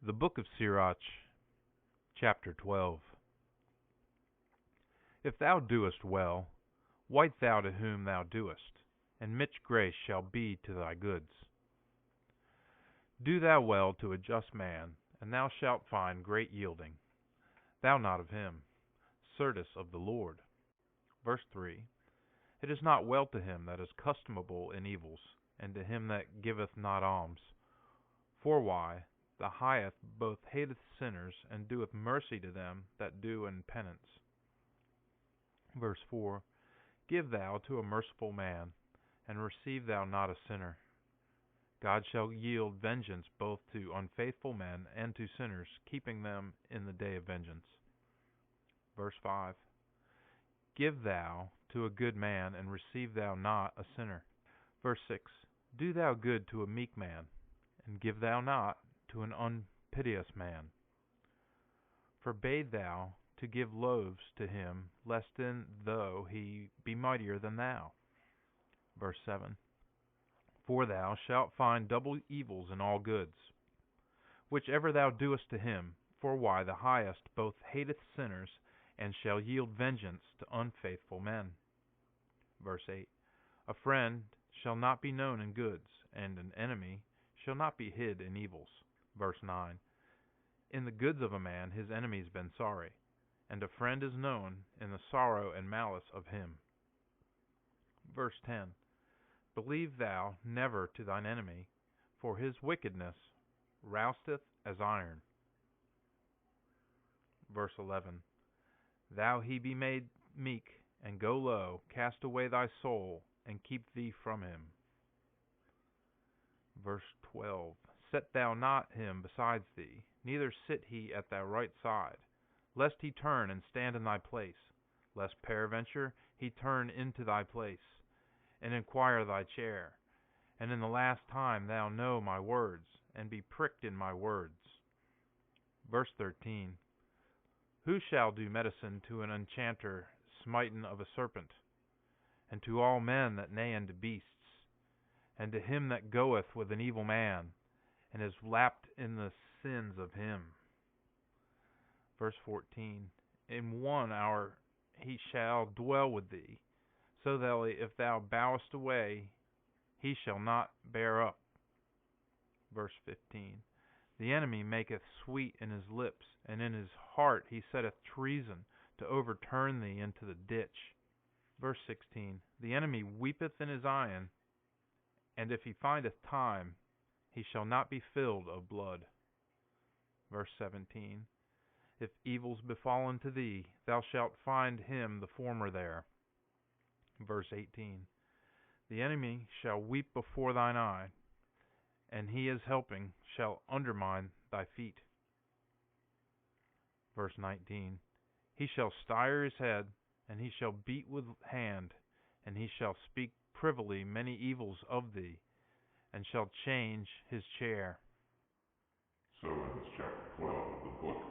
The Book of Syrach, Chapter 12. If thou doest well, wite thou to whom thou doest, and much grace shall be to thy goods. Do thou well to a just man, and thou shalt find great yielding. Thou not of him, certes of the Lord. Verse 3. It is not well to him that is customable in evils, and to him that giveth not alms. For why? The highest both hateth sinners, and doeth mercy to them that do in penance. Verse 4. Give thou to a merciful man, and receive thou not a sinner. God shall yield vengeance both to unfaithful men and to sinners, keeping them in the day of vengeance. Verse 5. Give thou to a good man, and receive thou not a sinner. Verse 6. Do thou good to a meek man, and give thou not to an unpiteous man. Forbade thou to give loaves to him, less than though he be mightier than thou. Verse 7. For thou shalt find double evils in all goods, whichever thou doest to him. For why? The highest both hateth sinners, and shall yield vengeance to unfaithful men. Verse 8. A friend shall not be known in goods, and an enemy shall not be hid in evils. Verse 9. In the goods of a man his enemy's been sorry, and a friend is known in the sorrow and malice of him. Verse 10. Believe thou never to thine enemy, for his wickedness rousteth as iron. Verse 11. Though he be made meek, and go low, cast away thy soul, and keep thee from him. Verse 12. Set thou not him besides thee, neither sit he at thy right side, lest he turn and stand in thy place, lest peradventure he turn into thy place, and inquire thy chair, and in the last time thou know my words, and be pricked in my words. Verse 13. Who shall do medicine to an enchanter smitten of a serpent, and to all men that neigh unto beasts, and to him that goeth with an evil man, and is lapped in the sins of him? Verse 14. In 1 hour he shall dwell with thee, so that if thou bowest away, he shall not bear up. Verse 15. The enemy maketh sweet in his lips, and in his heart he setteth treason, to overturn thee into the ditch. Verse 16. The enemy weepeth in his iyen, and if he findeth time, he shall not be filled of blood. Verse 17. If evils befall unto thee, thou shalt find him the former there. Verse 18. The enemy shall weep before thine eye, and he is helping shall undermine thy feet. Verse 19. He shall stire his head, and he shall beat with hand, and he shall speak privily many evils of thee, and shall change his chair. So ends chapter 12 of the book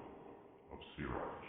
of Syrach.